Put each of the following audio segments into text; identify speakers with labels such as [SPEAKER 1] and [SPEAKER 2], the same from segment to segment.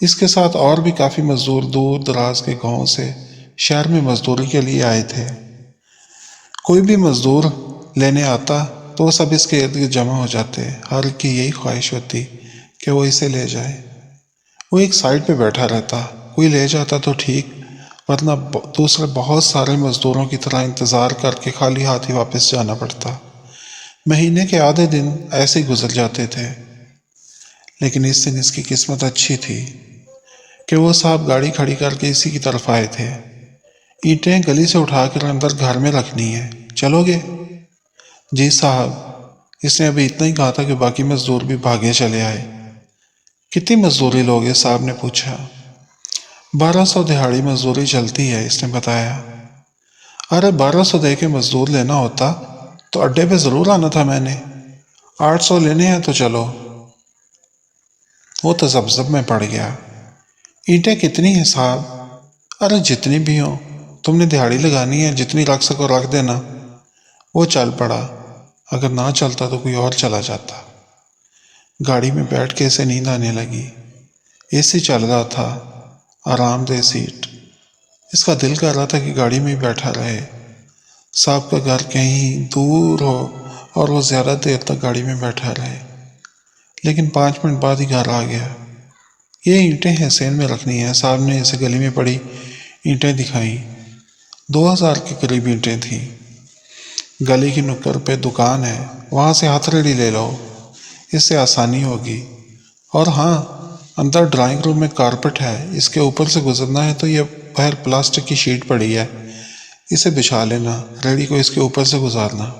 [SPEAKER 1] اس کے ساتھ اور بھی کافی مزدور دور دراز کے گاؤں سے شہر میں مزدوری کے لیے آئے تھے۔ کوئی بھی مزدور لینے آتا تو وہ سب اس کے ارد گرد جمع ہو جاتے۔ ہر ایک کی یہی خواہش ہوتی کہ وہ اسے لے جائے۔ وہ ایک سائڈ پہ بیٹھا رہتا، کوئی لے جاتا تو ٹھیک، ورنہ دوسرے بہت سارے مزدوروں کی طرح انتظار کر کے خالی ہاتھ ہی واپس جانا پڑتا۔ مہینے کے آدھے دن ایسے ہی گزر جاتے تھے، لیکن اس دن اس کی قسمت اچھی تھی کہ وہ صاحب گاڑی کھڑی کر کے اسی کی طرف آئے تھے۔ اینٹیں گلی سے اٹھا کر اندر گھر میں رکھنی ہے، چلو گے؟ جی صاحب۔ اس نے ابھی اتنا ہی کہا تھا کہ باقی مزدور بھی بھاگے چلے آئے۔ کتنی مزدوری لوگے؟ صاحب نے پوچھا۔ 1200 دہاڑی مزدوری چلتی ہے، اس نے بتایا۔ ارے 1200 دے کے مزدور لینا ہوتا تو اڈے پہ ضرور آنا تھا میں نے۔ 800 لینے ہیں تو چلو۔ وہ تذبذب میں پڑ گیا۔ اینٹیں کتنی ہیں صاحب؟ ارے جتنی بھی ہوں، تم نے دہاڑی لگانی ہے، جتنی رکھ سکو رکھ دینا۔ وہ چل پڑا، اگر نہ چلتا تو کوئی اور چلا جاتا۔ گاڑی میں بیٹھ کے اسے نیند آنے لگی۔ اے سی چل رہا تھا، آرام دہ سیٹ۔ اس کا دل کر رہا تھا کہ گاڑی میں ہی بیٹھا رہے، صاحب کا گھر کہیں دور ہو اور وہ زیادہ دیر تک گاڑی میں بیٹھا رہے، لیکن 5 منٹ بعد ہی گھر آ گیا۔ یہ اینٹیں حسین میں رکھنی ہیں، صاحب نے اسے گلی میں پڑی اینٹیں دکھائیں۔ 2000 کے قریب اینٹیں تھیں۔ گلی کی نکڑ پہ دکان ہے، وہاں سے ہتھیلی لے لو، اس سے آسانی ہوگی۔ اور ہاں، اندر ڈرائنگ روم میں کارپٹ ہے، اس کے اوپر سے گزرنا ہے تو یہ باہر پلاسٹک کی شیٹ پڑی ہے، اسے بچھا لینا، ریڑی کو اس کے اوپر سے گزارنا۔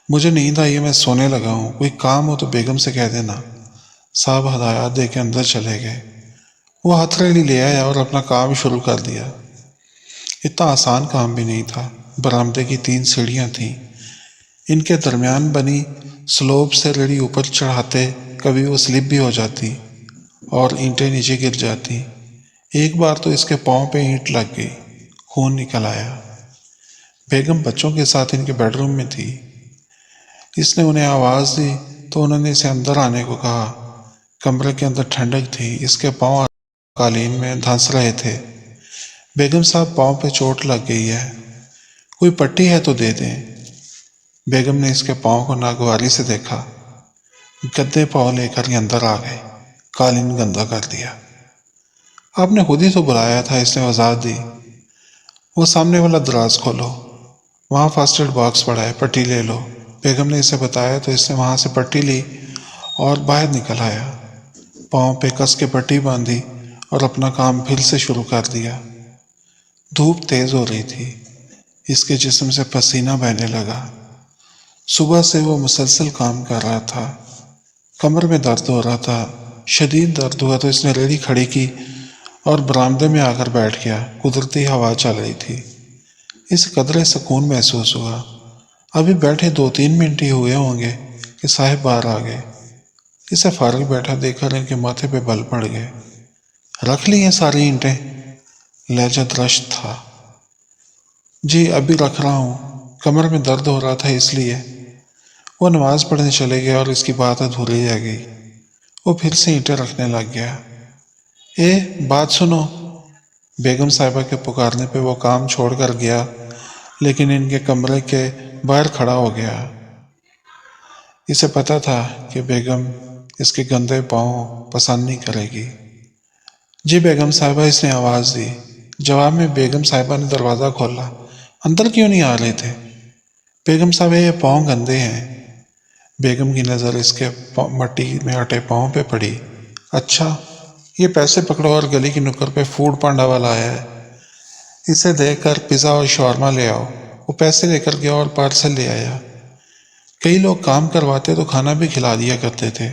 [SPEAKER 1] مجھے نیند آئی ہے، میں سونے لگا ہوں، کوئی کام ہو تو بیگم سے کہہ دینا۔ صاحب ہدایات دے کے اندر چلے گئے۔ وہ ہتھیلی لے آیا اور اپنا کام شروع کر دیا۔ اتنا آسان کام بھی نہیں تھا۔ برآمدے کی 3 سیڑھیاں تھیں، ان کے درمیان بنی سلوپ سے ریڑھی اوپر چڑھاتے کبھی وہ سلپ بھی ہو جاتی اور اینٹیں نیچے گر جاتی۔ ایک بار تو اس کے پاؤں پہ اینٹ لگ گئی، خون نکل آیا۔ بیگم بچوں کے ساتھ ان کے بیڈ روم میں تھی۔ اس نے انہیں آواز دی تو انہوں نے اسے اندر آنے کو کہا۔ کمرے کے اندر ٹھنڈک تھی، اس کے پاؤں قالین میں دھنس رہے تھے۔ بیگم صاحب پاؤں پہ چوٹ لگ گئی ہے، کوئی پٹی ہے تو دے دیں۔ بیگم نے اس کے پاؤں کو ناگواری سے دیکھا۔ گدے پاؤں لے کر یہ اندر آ گئے، قالین گندا کر دیا۔ آپ نے خود ہی تو بلایا تھا، اس نے وضاحت دی۔ وہ سامنے والا دراز کھولو، وہاں فرسٹ ایڈ باکس پڑا ہے، پٹی لے لو۔ بیگم نے اسے بتایا تو اس نے وہاں سے پٹی لی اور باہر نکل آیا، پاؤں پہ کس کے پٹی باندھی اور اپنا کام پھر سے شروع کر دیا۔ دھوپ تیز ہو رہی تھی، اس کے جسم سے پسینہ بہنے لگا۔ صبح سے وہ مسلسل کام کر رہا تھا۔ کمر میں درد ہو رہا تھا، شدید درد ہوا تو اس نے ریڑھی کھڑی کی اور برآمدے میں آ کر بیٹھ گیا۔ قدرتی ہوا چل رہی تھی، اس قدرے سکون محسوس ہوا۔ ابھی بیٹھے 2-3 منٹ ہی ہوئے ہوں گے کہ صاحب باہر آ گئے۔ اسے فارغ بیٹھا دیکھ کر ان کے ماتھے پہ بل پڑ گئے۔ رکھ لی ہیں ساری اینٹیں؟ لہجہ درشت تھا۔ جی ابھی رکھ رہا ہوں، کمر میں درد ہو رہا تھا اس لیے۔ وہ نماز پڑھنے چلے گئے اور اس کی بات ادھوری رہ گئی۔ وہ پھر سے اینٹیں رکھنے لگ گیا۔ اے بات سنو! بیگم صاحبہ کے پکارنے پہ وہ کام چھوڑ کر گیا، لیکن ان کے کمرے کے باہر کھڑا ہو گیا۔ اسے پتا تھا کہ بیگم اس کے گندے پاؤں پسند نہیں کرے گی۔ جی بیگم صاحبہ، اس نے آواز دی۔ جواب میں بیگم صاحبہ نے دروازہ کھولا۔ اندر کیوں نہیں آ رہے تھے؟ بیگم صاحبہ یہ پاؤں گندے ہیں۔ بیگم کی نظر اس کے مٹی میں اٹے پاؤں پہ پڑی۔ اچھا، یہ پیسے پکڑو اور گلی کی نکڑ پہ فوڈ پانڈا والا آیا ہے، اسے دیکھ کر پیزا اور شاورما لے آؤ۔ وہ پیسے لے کر گیا اور پارسل لے آیا۔ کئی لوگ کام کرواتے تو کھانا بھی کھلا دیا کرتے تھے،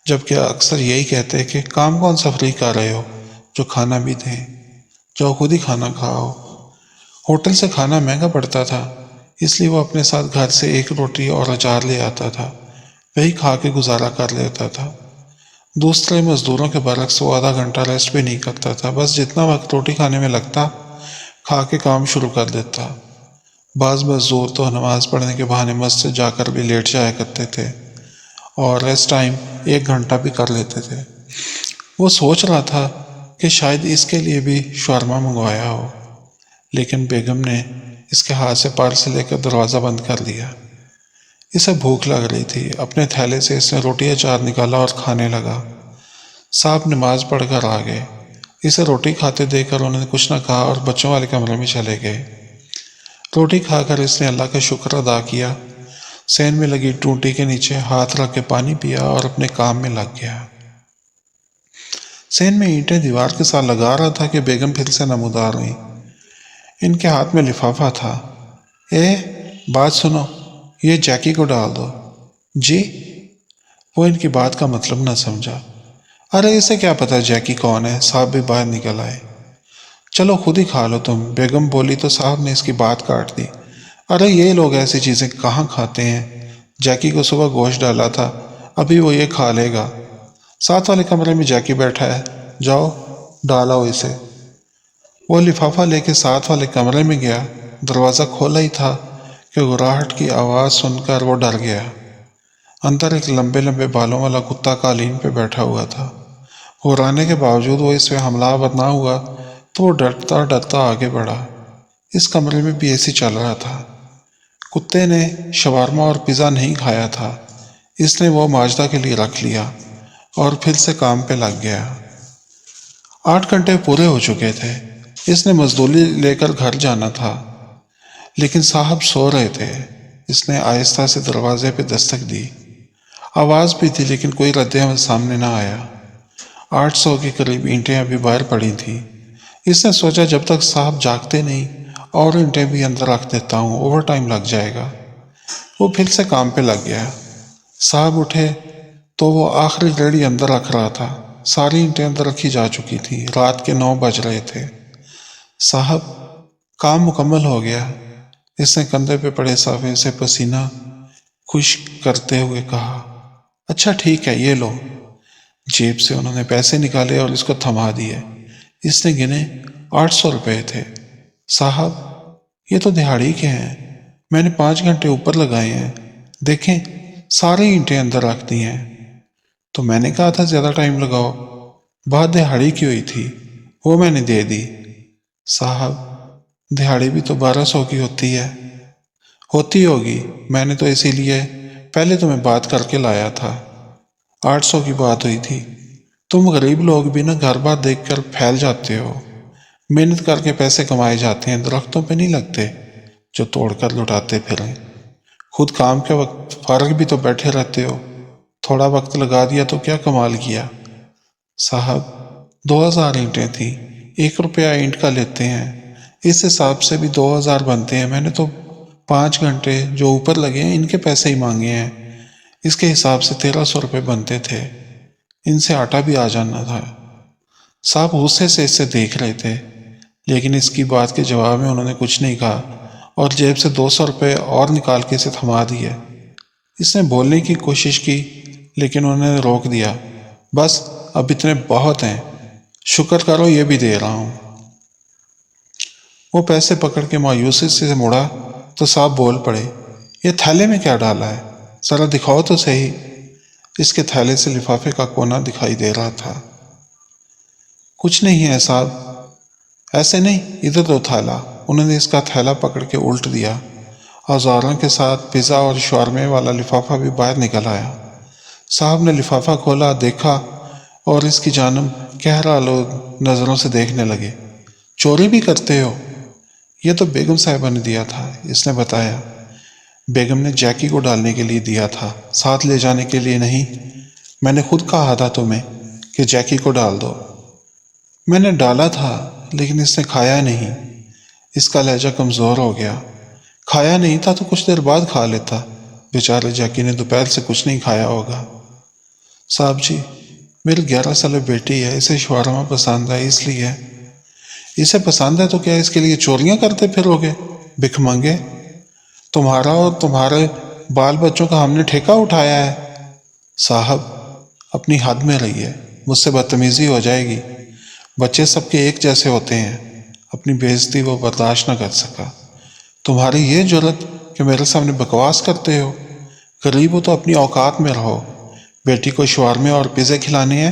[SPEAKER 1] جبکہ اکثر یہی کہتے کہ کام کون سا فری کر رہے ہو جو کھانا بھی دیں، جو خود ہی کھانا کھاؤ۔ ہوٹل سے کھانا مہنگا پڑتا تھا، اس لیے وہ اپنے ساتھ گھر سے 1 روٹی اور اچار لے آتا تھا، وہی کھا کے گزارا کر لیتا تھا۔ دوسرے مزدوروں کے برعکس وہ آدھا گھنٹہ ریسٹ بھی نہیں کرتا تھا، بس جتنا وقت روٹی کھانے میں لگتا کھا کے کام شروع کر دیتا۔ بعض مزدور تو نماز پڑھنے کے بہانے مسجد جا کر بھی لیٹ جایا کرتے تھے اور ریسٹ ٹائم 1 گھنٹہ بھی کر لیتے تھے۔ وہ سوچ رہا تھا کہ شاید اس کے لیے بھی شورما منگوایا ہو، لیکن بیگم نے اس کے ہاتھ سے پارسل لے کر دروازہ بند کر دیا۔ اسے بھوک لگ رہی تھی۔ اپنے تھیلے سے اس نے روٹی اچار نکالا اور کھانے لگا۔ صاحب نماز پڑھ کر آ گئے۔ اسے روٹی کھاتے دیکھ کر انہوں نے کچھ نہ کہا اور بچوں والے کمرے میں چلے گئے۔ روٹی کھا کر اس نے اللہ کا شکر ادا کیا، سین میں لگی ٹوٹی کے نیچے ہاتھ رکھ کے پانی پیا اور اپنے کام میں لگ گیا۔ سین میں اینٹیں دیوار کے ساتھ لگا رہا تھا کہ بیگم پھر سے نمودار ہوئی۔ ان کے ہاتھ میں لفافہ تھا۔ بات سنو، یہ جیکی کو ڈال دو۔ جی؟ وہ ان کی بات کا مطلب نہ سمجھا۔ ارے اسے کیا پتا جیکی کون ہے؟ صاحب بھی باہر نکل آئے۔ چلو خود ہی کھا لو تم، بیگم بولی تو صاحب نے اس کی بات کاٹ دی۔ ارے یہ لوگ ایسی چیزیں کہاں کھاتے ہیں؟ جیکی کو صبح گوشت ڈالا تھا، ابھی وہ یہ کھا لے گا۔ ساتھ والے کمرے میں جیکی بیٹھا ہے، جاؤ ڈالاؤ اسے۔ وہ لفافہ لے کے ساتھ والے کمرے میں گیا۔ دروازہ کھولا ہی تھا کہ گھراہٹ کی آواز سن کر وہ ڈر گیا۔ اندر ایک لمبے لمبے بالوں والا کتا قالین پہ بیٹھا ہوا تھا۔ گھرانے کے باوجود وہ اس پہ حملہ آور نہ ہوا تو وہ ڈرتا ڈرتا آگے بڑھا۔ اس کمرے میں بھی ایسی چل رہا تھا۔ کتے نے شوارما اور پیزا نہیں کھایا تھا، اس نے وہ ماجدہ کے لیے رکھ لیا اور پھر سے کام پہ لگ گیا۔ 8 گھنٹے پورے ہو چکے تھے۔ اس نے مزدوری لے کر گھر جانا تھا، لیکن صاحب سو رہے تھے۔ اس نے آہستہ سے دروازے پہ دستک دی۔ آواز بھی تھی لیکن کوئی رد عمل سامنے نہ آیا۔ 800 کے قریب اینٹیں ابھی باہر پڑی تھیں۔ اس نے سوچا جب تک صاحب جاگتے نہیں اور اینٹیں بھی اندر رکھ دیتا ہوں، اوور ٹائم لگ جائے گا۔ وہ پھر سے کام پہ لگ گیا۔ صاحب اٹھے تو وہ آخری ریڑھی اندر رکھ رہا تھا۔ ساری اینٹیں اندر رکھی جا چکی تھی۔ رات کے 9 بج رہے تھے۔ صاحب کام مکمل ہو گیا، اس نے کندھے پہ پڑے صافے سے پسینہ خشک کرتے ہوئے کہا۔ اچھا ٹھیک ہے، یہ لو۔ جیب سے انہوں نے پیسے نکالے اور اس کو تھما دیے۔ اس نے گنے 800 روپے تھے۔ صاحب یہ تو دہاڑی کے ہیں، میں نے 5 گھنٹے اوپر لگائے ہیں، دیکھیں ساری اینٹیں اندر رکھ دی ہیں۔ تو میں نے کہا تھا زیادہ ٹائم لگاؤ، بات دہاڑی کی ہوئی تھی، وہ میں نے دے دی۔ صاحب دہاڑی بھی تو 1200 کی ہوتی ہے۔ ہوتی ہوگی، میں نے تو اسی لیے پہلے تمہیں بات کر کے لایا تھا۔ 800 کی بات ہوئی تھی۔ تم غریب لوگ بھی نا گھر بار دیکھ کر پھیل جاتے ہو۔ محنت کر کے پیسے کمائے جاتے ہیں، درختوں پہ نہیں لگتے جو توڑ کر لٹاتے پھریں۔ خود کام کے وقت فارغ بھی تو بیٹھے رہتے ہو، تھوڑا وقت لگا دیا تو کیا کمال کیا۔ صاحب 2000 اینٹیں تھیں، 1 روپیہ اینٹ کا لیتے ہیں، اس حساب سے بھی 2000 بنتے ہیں۔ میں نے تو 5 گھنٹے جو اوپر لگے ہیں ان کے پیسے ہی مانگے ہیں، اس کے حساب سے 1300 روپے بنتے تھے، ان سے آٹا بھی آ جانا تھا۔ صاحب غصے سے اس سے دیکھ رہے تھے، لیکن اس کی بات کے جواب میں انہوں نے کچھ نہیں کہا اور جیب سے 200 روپے اور نکال کے اسے تھما دیے۔ اس نے بولنے کی کوشش کی لیکن انہوں نے روک دیا۔ بس اب اتنے بہت ہیں، شکر کرو یہ بھی دے رہا ہوں۔ وہ پیسے پکڑ کے مایوسی سے مڑا تو صاحب بول پڑے، یہ تھیلے میں کیا ڈالا ہے؟ ذرا دکھاؤ تو صحیح۔ اس کے تھیلے سے لفافے کا کونا دکھائی دے رہا تھا۔ کچھ نہیں ہے صاحب۔ ایسے نہیں، ادھر دو تھیلا۔ انہوں نے اس کا تھیلا پکڑ کے الٹ دیا۔ اوزاروں کے ساتھ پیزا اور شورمے والا لفافہ بھی باہر نکل آیا۔ صاحب نے لفافہ کھولا، دیکھا اور اس کی جانب گہرا آلود نظروں سے دیکھنے لگے۔ چوری بھی کرتے ہو؟ یہ تو بیگم صاحبہ نے دیا تھا، اس نے بتایا۔ بیگم نے جیکی کو ڈالنے کے لیے دیا تھا، ساتھ لے جانے کے لیے نہیں۔ میں نے خود کہا تھا تمہیں کہ جیکی کو ڈال دو۔ میں نے ڈالا تھا لیکن اس نے کھایا نہیں۔ اس کا لہجہ کمزور ہو گیا۔ کھایا نہیں تھا تو کچھ دیر بعد کھا لیتا، بیچارے جیکی نے دوپہر سے کچھ نہیں کھایا ہوگا۔ صاحب جی، میری 11 سالہ بیٹی ہے، اسے شورما پسند ہے، اس لیے۔ اسے پسند ہے تو کیا اس کے لیے چوریاں کرتے پھرو گے؟ بھک مانگے، تمہارا اور تمہارے بال بچوں کا ہم نے ٹھیکہ اٹھایا ہے۔ صاحب اپنی حد میں رہیے، مجھ سے بدتمیزی ہو جائے گی۔ بچے سب کے ایک جیسے ہوتے ہیں۔ اپنی بے عزتی وہ برداشت نہ کر سکا۔ تمہاری یہ جرت کہ میرے سامنے بکواس کرتے ہو؟ غریب ہو تو اپنی اوقات میں رہو۔ بیٹی کو شورمے اور پیزے کھلانے ہیں